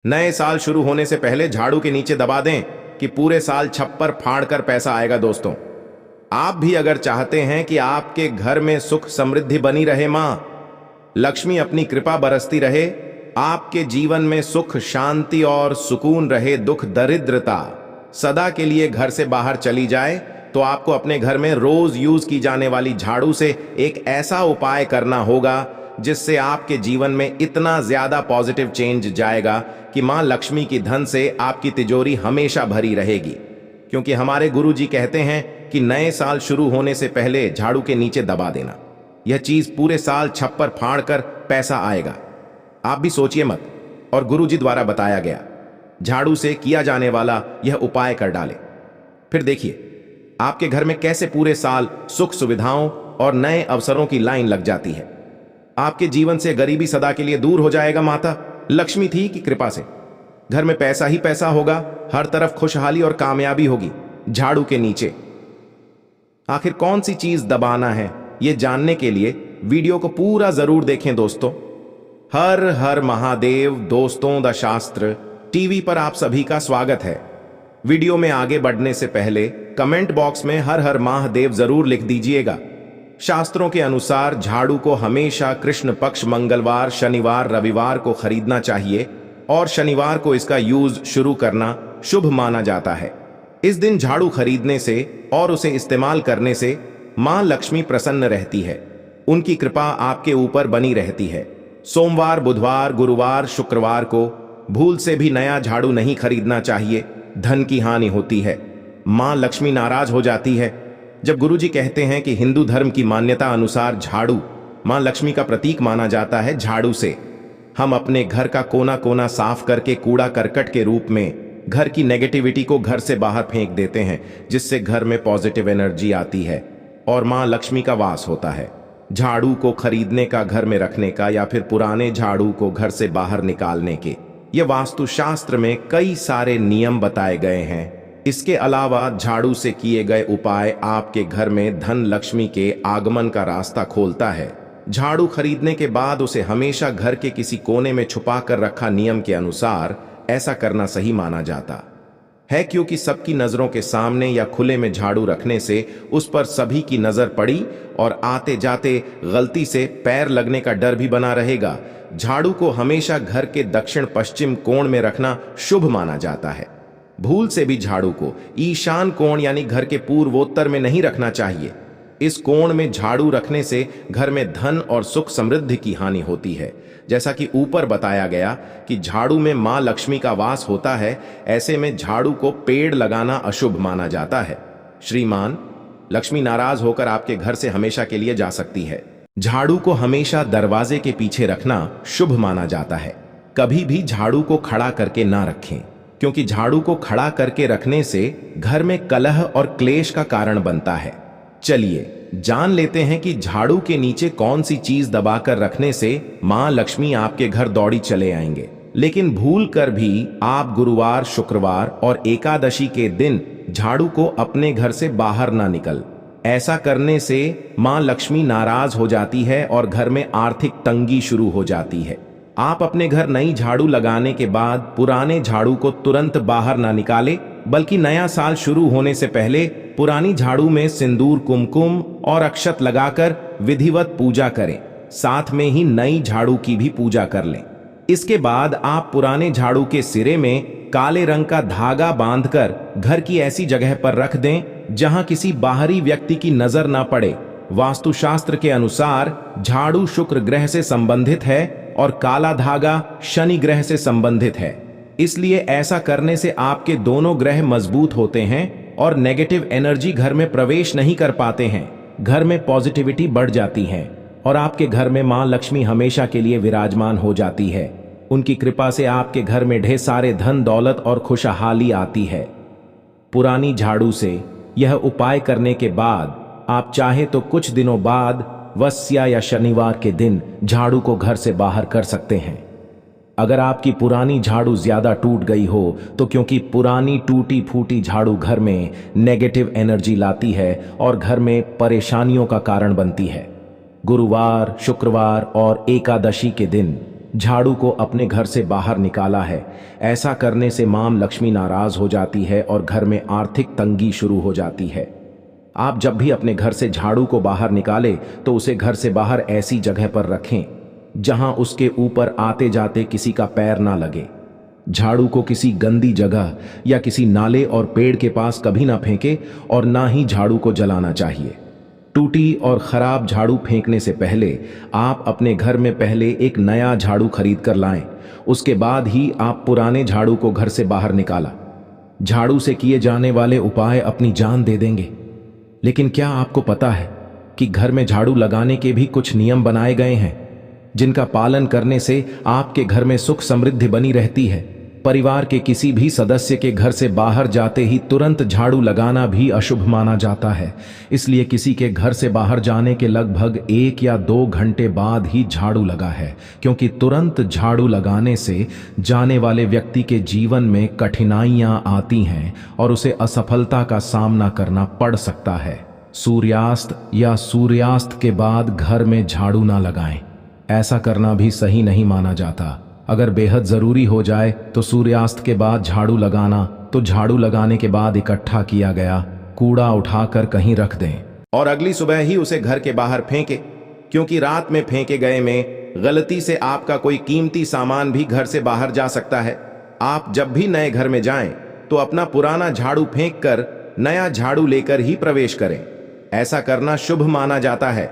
नए साल शुरू होने से पहले झाड़ू के नीचे दबा दें कि पूरे साल छप्पर फाड़ कर पैसा आएगा। दोस्तों, आप भी अगर चाहते हैं कि आपके घर में सुख समृद्धि बनी रहे, मां लक्ष्मी अपनी कृपा बरसती रहे, आपके जीवन में सुख शांति और सुकून रहे, दुख दरिद्रता सदा के लिए घर से बाहर चली जाए, तो आपको अपने घर में रोज यूज की जाने वाली झाड़ू से एक ऐसा उपाय करना होगा जिससे आपके जीवन में इतना ज्यादा पॉजिटिव चेंज जाएगा कि मां लक्ष्मी की धन से आपकी तिजोरी हमेशा भरी रहेगी। क्योंकि हमारे गुरुजी कहते हैं कि नए साल शुरू होने से पहले झाड़ू के नीचे दबा देना, यह चीज पूरे साल छप्पर फाड़ कर पैसा आएगा। आप भी सोचिए मत, और गुरुजी द्वारा बताया गया झाड़ू से किया जाने वाला यह उपाय कर डाले, फिर देखिए आपके घर में कैसे पूरे साल सुख सुविधाओं और नए अवसरों की लाइन लग जाती है। आपके जीवन से गरीबी सदा के लिए दूर हो जाएगा। माता लक्ष्मी थी की कृपा से घर में पैसा ही पैसा होगा, हर तरफ खुशहाली और कामयाबी होगी। झाड़ू के नीचे आखिर कौन सी चीज दबाना है, यह जानने के लिए वीडियो को पूरा जरूर देखें। दोस्तों, हर हर महादेव। दोस्तों, द शास्त्र टीवी पर आप सभी का स्वागत है। वीडियो में आगे बढ़ने से पहले कमेंट बॉक्स में हर हर महादेव जरूर लिख दीजिएगा। शास्त्रों के अनुसार झाड़ू को हमेशा कृष्ण पक्ष मंगलवार, शनिवार, रविवार को खरीदना चाहिए और शनिवार को इसका यूज शुरू करना शुभ माना जाता है। इस दिन झाड़ू खरीदने से और उसे इस्तेमाल करने से मां लक्ष्मी प्रसन्न रहती है, उनकी कृपा आपके ऊपर बनी रहती है। सोमवार, बुधवार, गुरुवार, शुक्रवार को भूल से भी नया झाड़ू नहीं खरीदना चाहिए, धन की हानि होती है, मां लक्ष्मी नाराज हो जाती है। जब गुरुजी कहते हैं कि हिंदू धर्म की मान्यता अनुसार झाड़ू मां लक्ष्मी का प्रतीक माना जाता है, झाड़ू से हम अपने घर का कोना कोना साफ करके कूड़ा करकट के रूप में घर की नेगेटिविटी को घर से बाहर फेंक देते हैं, जिससे घर में पॉजिटिव एनर्जी आती है और मां लक्ष्मी का वास होता है। झाड़ू को खरीदने का, घर में रखने का या फिर पुराने झाड़ू को घर से बाहर निकालने के ये वास्तुशास्त्र में कई सारे नियम बताए गए हैं। इसके अलावा झाड़ू से किए गए उपाय आपके घर में धन लक्ष्मी के आगमन का रास्ता खोलता है। झाड़ू खरीदने के बाद उसे हमेशा घर के किसी कोने में छुपा कर रखा, नियम के अनुसार ऐसा करना सही माना जाता है, क्योंकि सबकी नजरों के सामने या खुले में झाड़ू रखने से उस पर सभी की नजर पड़ी और आते जाते गलती से पैर लगने का डर भी बना रहेगा। झाड़ू को हमेशा घर के दक्षिण पश्चिम कोण में रखना शुभ माना जाता है। भूल से भी झाड़ू को ईशान कोण यानी घर के पूर्वोत्तर में नहीं रखना चाहिए। इस कोण में झाड़ू रखने से घर में धन और सुख समृद्धि की हानि होती है। जैसा कि ऊपर बताया गया कि झाड़ू में मां लक्ष्मी का वास होता है, ऐसे में झाड़ू को पेड़ लगाना अशुभ माना जाता है। श्रीमान, लक्ष्मी नाराज होकर आपके घर से हमेशा के लिए जा सकती है। झाड़ू को हमेशा दरवाजे के पीछे रखना शुभ माना जाता है। कभी भी झाड़ू को खड़ा करके ना रखें, क्योंकि झाड़ू को खड़ा करके रखने से घर में कलह और क्लेश का कारण बनता है। चलिए जान लेते हैं कि झाड़ू के नीचे कौन सी चीज दबाकर रखने से मां लक्ष्मी आपके घर दौड़ी चले आएंगे। लेकिन भूल कर भी आप गुरुवार, शुक्रवार और एकादशी के दिन झाड़ू को अपने घर से बाहर ना निकल। ऐसा करने से मां लक्ष्मी नाराज हो जाती है और घर में आर्थिक तंगी शुरू हो जाती है। आप अपने घर नई झाड़ू लगाने के बाद पुराने झाड़ू को तुरंत बाहर ना निकालें, बल्कि नया साल शुरू होने से पहले पुरानी झाड़ू में सिंदूर, कुमकुम और अक्षत लगाकर विधिवत पूजा करें। साथ में ही नई झाड़ू की भी पूजा कर लें। इसके बाद आप पुराने झाड़ू के सिरे में काले रंग का धागा बांधकर घर की ऐसी जगह पर रख दें जहां किसी बाहरी व्यक्ति की नजर ना पड़े। वास्तुशास्त्र के अनुसार झाड़ू शुक्र ग्रह से संबंधित है और काला धागा शनि ग्रह से संबंधित है, इसलिए ऐसा करने से आपके दोनों ग्रह मजबूत होते हैं और नेगेटिव एनर्जी घर में प्रवेश नहीं कर पाते हैं। घर में पॉजिटिविटी बढ़ जाती है और आपके घर में मां लक्ष्मी हमेशा के लिए विराजमान हो जाती है। उनकी कृपा से आपके घर में ढेर सारे धन दौलत और खुशहाली आती है। पुरानी झाड़ू से यह उपाय करने के बाद आप चाहे तो कुछ दिनों बाद वस्या या शनिवार के दिन झाड़ू को घर से बाहर कर सकते हैं। अगर आपकी पुरानी झाड़ू ज्यादा टूट गई हो तो क्योंकि पुरानी टूटी फूटी झाड़ू घर में नेगेटिव एनर्जी लाती है और घर में परेशानियों का कारण बनती है। गुरुवार, शुक्रवार और एकादशी के दिन झाड़ू को अपने घर से बाहर निकाला है। ऐसा करने से मां लक्ष्मी नाराज हो जाती है और घर में आर्थिक तंगी शुरू हो जाती है। आप जब भी अपने घर से झाड़ू को बाहर निकालें तो उसे घर से बाहर ऐसी जगह पर रखें जहां उसके ऊपर आते जाते किसी का पैर ना लगे। झाड़ू को किसी गंदी जगह या किसी नाले और पेड़ के पास कभी ना फेंके और ना ही झाड़ू को जलाना चाहिए। टूटी और खराब झाड़ू फेंकने से पहले आप अपने घर में पहले एक नया झाड़ू खरीद कर लाएं, उसके बाद ही आप पुराने झाड़ू को घर से बाहर निकाला। झाड़ू से किए जाने वाले उपाय अपनी जान दे देंगे। लेकिन क्या आपको पता है कि घर में झाड़ू लगाने के भी कुछ नियम बनाए गए हैं जिनका पालन करने से आपके घर में सुख समृद्धि बनी रहती है। परिवार के किसी भी सदस्य के घर से बाहर जाते ही तुरंत झाड़ू लगाना भी अशुभ माना जाता है। इसलिए किसी के घर से बाहर जाने के लगभग 1 या 2 घंटे बाद ही झाड़ू लगा है, क्योंकि तुरंत झाड़ू लगाने से जाने वाले व्यक्ति के जीवन में कठिनाइयां आती हैं और उसे असफलता का सामना करना पड़ सकता है। सूर्यास्त या सूर्यास्त के बाद घर में झाड़ू ना लगाएं। ऐसा करना भी सही नहीं माना जाता। अगर बेहद जरूरी हो जाए तो सूर्यास्त के बाद झाड़ू लगाना, तो झाड़ू लगाने के बाद इकट्ठा किया गया कूड़ा उठाकर कहीं रख दें और अगली सुबह ही उसे घर के बाहर फेंके, क्योंकि रात में फेंके गए में गलती से आपका कोई कीमती सामान भी घर से बाहर जा सकता है। आप जब भी नए घर में जाएं तो अपना पुराना झाड़ू फेंक कर नया झाड़ू लेकर ही प्रवेश करें। ऐसा करना शुभ माना जाता है।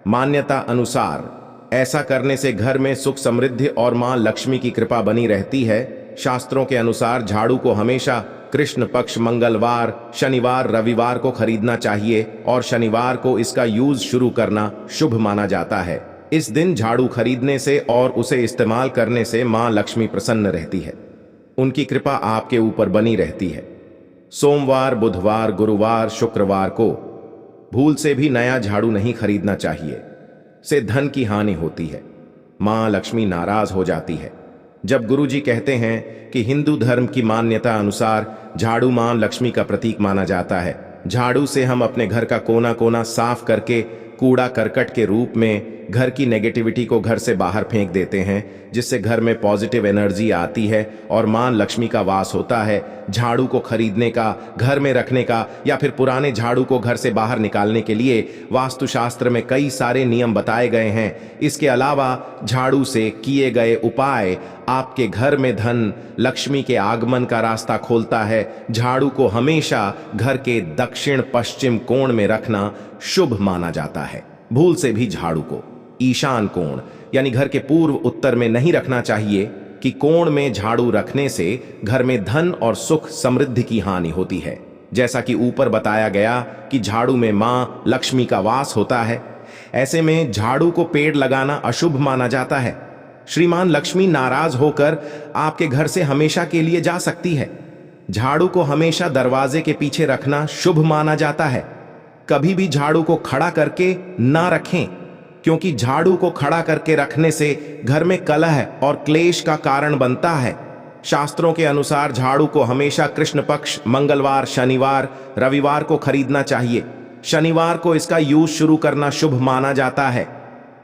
मान्यता अनुसार ऐसा करने से घर में सुख समृद्धि और मां लक्ष्मी की कृपा बनी रहती है। शास्त्रों के अनुसार झाड़ू को हमेशा कृष्ण पक्ष मंगलवार, शनिवार, रविवार को खरीदना चाहिए और शनिवार को इसका यूज शुरू करना शुभ माना जाता है। इस दिन झाड़ू खरीदने से और उसे इस्तेमाल करने से मां लक्ष्मी प्रसन्न रहती है, उनकी कृपा आपके ऊपर बनी रहती है। सोमवार, बुधवार, गुरुवार, शुक्रवार को भूल से भी नया झाड़ू नहीं खरीदना चाहिए, से धन की हानि होती है, मां लक्ष्मी नाराज हो जाती है। जब गुरुजी कहते हैं कि हिंदू धर्म की मान्यता अनुसार झाड़ू मां लक्ष्मी का प्रतीक माना जाता है। झाड़ू से हम अपने घर का कोना कोना साफ करके कूड़ा करकट के रूप में घर की नेगेटिविटी को घर से बाहर फेंक देते हैं, जिससे घर में पॉजिटिव एनर्जी आती है और मां लक्ष्मी का वास होता है। झाड़ू को खरीदने का, घर में रखने का या फिर पुराने झाड़ू को घर से बाहर निकालने के लिए वास्तुशास्त्र में कई सारे नियम बताए गए हैं। इसके अलावा झाड़ू से किए गए उपाय आपके घर में धन लक्ष्मी के आगमन का रास्ता खोलता है। झाड़ू को हमेशा घर के दक्षिण पश्चिम कोण में रखना शुभ माना जाता है। भूल से भी झाड़ू को ईशान कोण यानी घर के पूर्व उत्तर में नहीं रखना चाहिए, कि कोण में झाड़ू रखने से घर में धन और सुख समृद्धि की हानि होती है। जैसा कि ऊपर बताया गया कि झाड़ू में मां लक्ष्मी का वास होता है। ऐसे में झाड़ू को पेड़ लगाना अशुभ माना जाता है। श्रीमान लक्ष्मी नाराज होकर आपके घर से हमेशा के लिए जा सकती है। झाड़ू को हमेशा दरवाजे के पीछे रखना शुभ माना जाता है। कभी भी झाड़ू को खड़ा करके ना रखें, क्योंकि झाड़ू को खड़ा करके रखने से घर में कलह और क्लेश का कारण बनता है। शास्त्रों के अनुसार झाड़ू को हमेशा कृष्ण पक्ष मंगलवार, शनिवार, रविवार को खरीदना चाहिए। शनिवार को इसका यूज शुरू करना शुभ माना जाता है।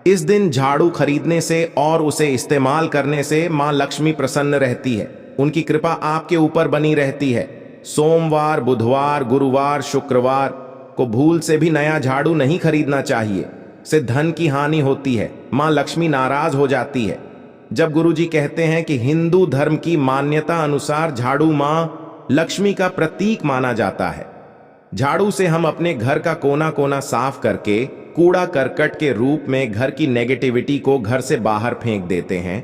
इस दिन झाड़ू खरीदने से और उसे इस्तेमाल करने से मां लक्ष्मी प्रसन्न रहती है, उनकी कृपा आपके ऊपर बनी रहती है। सोमवार, बुधवार, गुरुवार, शुक्रवार को भूल से भी नया झाड़ू नहीं खरीदना चाहिए, से धन की हानि होती है, मां लक्ष्मी नाराज हो जाती है। जब गुरुजी कहते हैं कि हिंदू धर्म की मान्यता अनुसार झाड़ू मां लक्ष्मी का प्रतीक माना जाता है। झाड़ू से हम अपने घर का कोना कोना साफ करके कूड़ा करकट के रूप में घर की नेगेटिविटी को घर से बाहर फेंक देते हैं,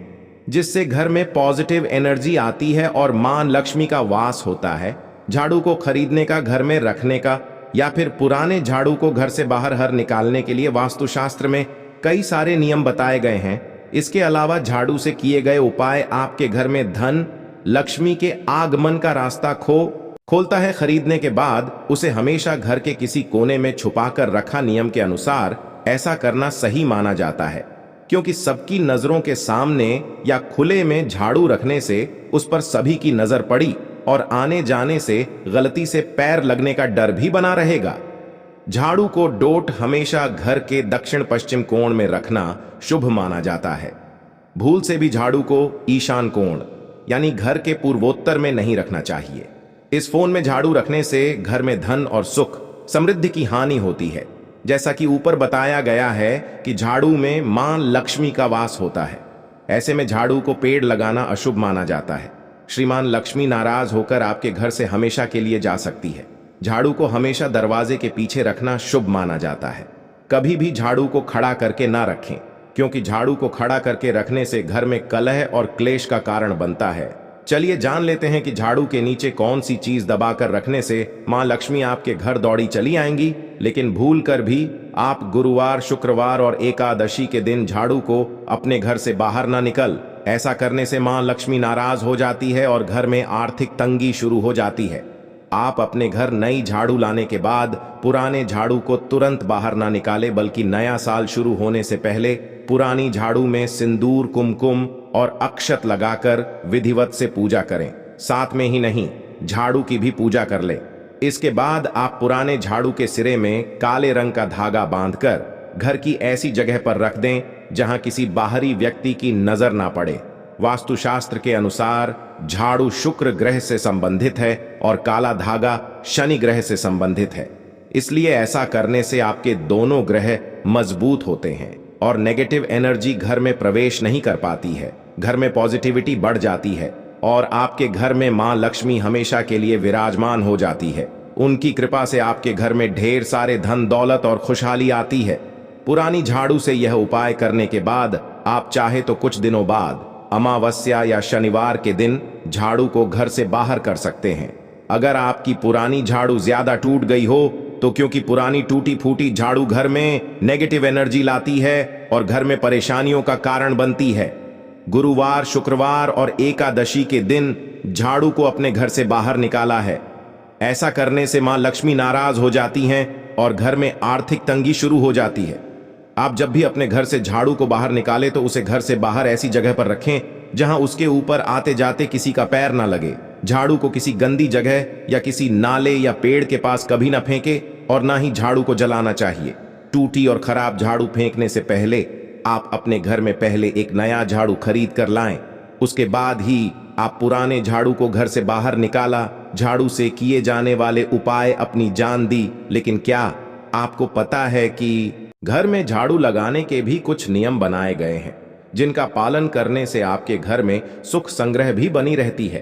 जिससे घर में पॉजिटिव एनर्जी आती है और मां लक्ष्मी का वास होता है। झाड़ू को खरीदने का, घर में रखने का या फिर पुराने झाड़ू को घर से बाहर हर निकालने के लिए वास्तुशास्त्र में कई सारे नियम बताए गए हैं। इसके अलावा झाड़ू से किए गए उपाय आपके घर में धन लक्ष्मी के आगमन का रास्ता खोलता है। खरीदने के बाद उसे हमेशा घर के किसी कोने में छुपाकर रखा। नियम के अनुसार ऐसा करना सही माना जाता है, क्योंकि सबकी नजरों के सामने या खुले में झाड़ू रखने से उस पर सभी की नजर पड़ी और आने जाने से गलती से पैर लगने का डर भी बना रहेगा। झाड़ू को डोट हमेशा घर के दक्षिण पश्चिम कोण में रखना शुभ माना जाता है। भूल से भी झाड़ू को ईशान कोण यानी घर के पूर्वोत्तर में नहीं रखना चाहिए। इस फोन में झाड़ू रखने से घर में धन और सुख समृद्धि की हानि होती है। जैसा कि ऊपर बताया गया है कि झाड़ू में मां लक्ष्मी का वास होता है। ऐसे में झाड़ू को पेड़ लगाना अशुभ माना जाता है। श्रीमान लक्ष्मी नाराज होकर आपके घर से हमेशा के लिए जा सकती है। झाड़ू को हमेशा दरवाजे के पीछे रखना शुभ माना जाता है। कभी भी झाड़ू को खड़ा करके ना रखें, क्योंकि झाड़ू को खड़ा करके रखने से घर में कलह और क्लेश का कारण बनता है। चलिए जान लेते हैं कि झाड़ू के नीचे कौन सी चीज दबाकर रखने से मां लक्ष्मी आपके घर दौड़ी चली आएंगी। लेकिन भूल कर भी आप गुरुवार, शुक्रवार और एकादशी के दिन झाड़ू को अपने घर से बाहर ना निकल। ऐसा करने से मां लक्ष्मी नाराज हो जाती है और घर में आर्थिक तंगी शुरू हो जाती है। आप अपने घर नई झाड़ू लाने के बाद पुराने झाड़ू को तुरंत बाहर ना निकालें, बल्कि नया साल शुरू होने से पहले पुरानी झाड़ू में सिंदूर, कुमकुम और अक्षत लगाकर विधिवत से पूजा करें। साथ में ही नहीं, झाड़ू की भी पूजा कर लें। इसके बाद आप पुराने झाड़ू के सिरे में काले रंग का धागा बांधकर घर की ऐसी जगह पर रख दें जहां किसी बाहरी व्यक्ति की नजर ना पड़े। वास्तुशास्त्र के अनुसार झाड़ू शुक्र ग्रह से संबंधित है और काला धागा शनि ग्रह से संबंधित है। इसलिए ऐसा करने से आपके दोनों ग्रह मजबूत होते हैं और नेगेटिव एनर्जी घर में प्रवेश नहीं कर पाती है। घर में पॉजिटिविटी बढ़ जाती है और आपके घर में मां लक्ष्मी हमेशा के लिए विराजमान हो जाती है। उनकी कृपा से आपके घर में ढेर सारे धन दौलत और खुशहाली आती है। पुरानी झाड़ू से यह उपाय करने के बाद आप चाहे तो कुछ दिनों बाद अमावस्या या शनिवार के दिन झाड़ू को घर से बाहर कर सकते हैं। अगर आपकी पुरानी झाड़ू ज्यादा टूट गई हो तो क्योंकि पुरानी टूटी फूटी झाड़ू घर में नेगेटिव एनर्जी लाती है और घर में परेशानियों का कारण बनती है। गुरुवार, शुक्रवार और एकादशी के दिन झाड़ू को अपने घर से बाहर निकाला है। ऐसा करने से मां लक्ष्मी नाराज हो जाती हैं और घर में आर्थिक तंगी शुरू हो जाती है। आप जब भी अपने घर से झाड़ू को बाहर निकालें तो उसे घर से बाहर ऐसी जगह पर रखें जहां उसके ऊपर आते जाते किसी का पैर ना लगे। झाड़ू को किसी गंदी जगह या किसी नाले या पेड़ के पास कभी ना फेंके और ना ही झाड़ू को जलाना चाहिए। टूटी और खराब झाड़ू फेंकने से पहले आप अपने घर में पहले एक नया झाड़ू खरीद कर लाएं। उसके बाद ही आप पुराने झाड़ू को घर से बाहर निकाला। झाड़ू से किए जाने वाले उपाय अपनी जान दी। लेकिन क्या आपको पता है कि घर में झाड़ू लगाने के भी कुछ नियम बनाए गए हैं, जिनका पालन करने से आपके घर में सुख संग्रह भी बनी रहती है।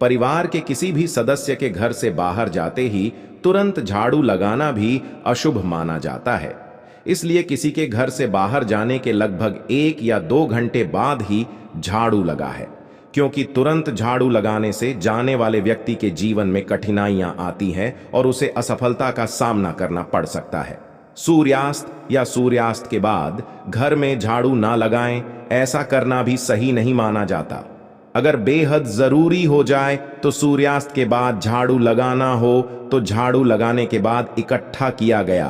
परिवार के किसी भी सदस्य के घर से बाहर जाते ही तुरंत झाड़ू लगाना भी अशुभ माना जाता है। इसलिए किसी के घर से बाहर जाने के लगभग 1 या 2 घंटे बाद ही झाड़ू लगा है, क्योंकि तुरंत झाड़ू लगाने से जाने वाले व्यक्ति के जीवन में कठिनाइयां आती हैं और उसे असफलता का सामना करना पड़ सकता है। सूर्यास्त या सूर्यास्त के बाद घर में झाड़ू ना लगाएं, ऐसा करना भी सही नहीं माना जाता। अगर बेहद जरूरी हो जाए तो सूर्यास्त के बाद झाड़ू लगाना हो तो झाड़ू लगाने के बाद इकट्ठा किया गया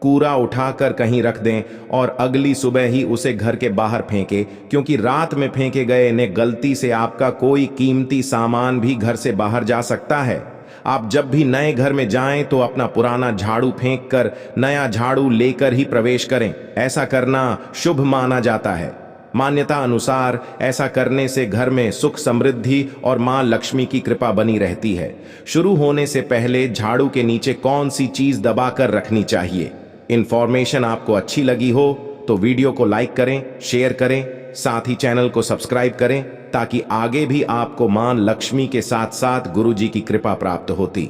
कूड़ा उठाकर कहीं रख दें और अगली सुबह ही उसे घर के बाहर फेंकें, क्योंकि रात में फेंके गए ने गलती से आपका कोई कीमती सामान भी घर से बाहर जा सकता है। आप जब भी नए घर में जाएं तो अपना पुराना झाड़ू फेंक कर नया झाड़ू लेकर ही प्रवेश करें। ऐसा करना शुभ माना जाता है। मान्यता अनुसार ऐसा करने से घर में सुख समृद्धि और मां लक्ष्मी की कृपा बनी रहती है। शुरू होने से पहले झाड़ू के नीचे कौन सी चीज दबाकर रखनी चाहिए। इंफॉर्मेशन आपको अच्छी लगी हो तो वीडियो को लाइक करें, शेयर करें, साथ ही चैनल को सब्सक्राइब करें ताकि आगे भी आपको मां लक्ष्मी के साथ साथ गुरु जी की कृपा प्राप्त होती।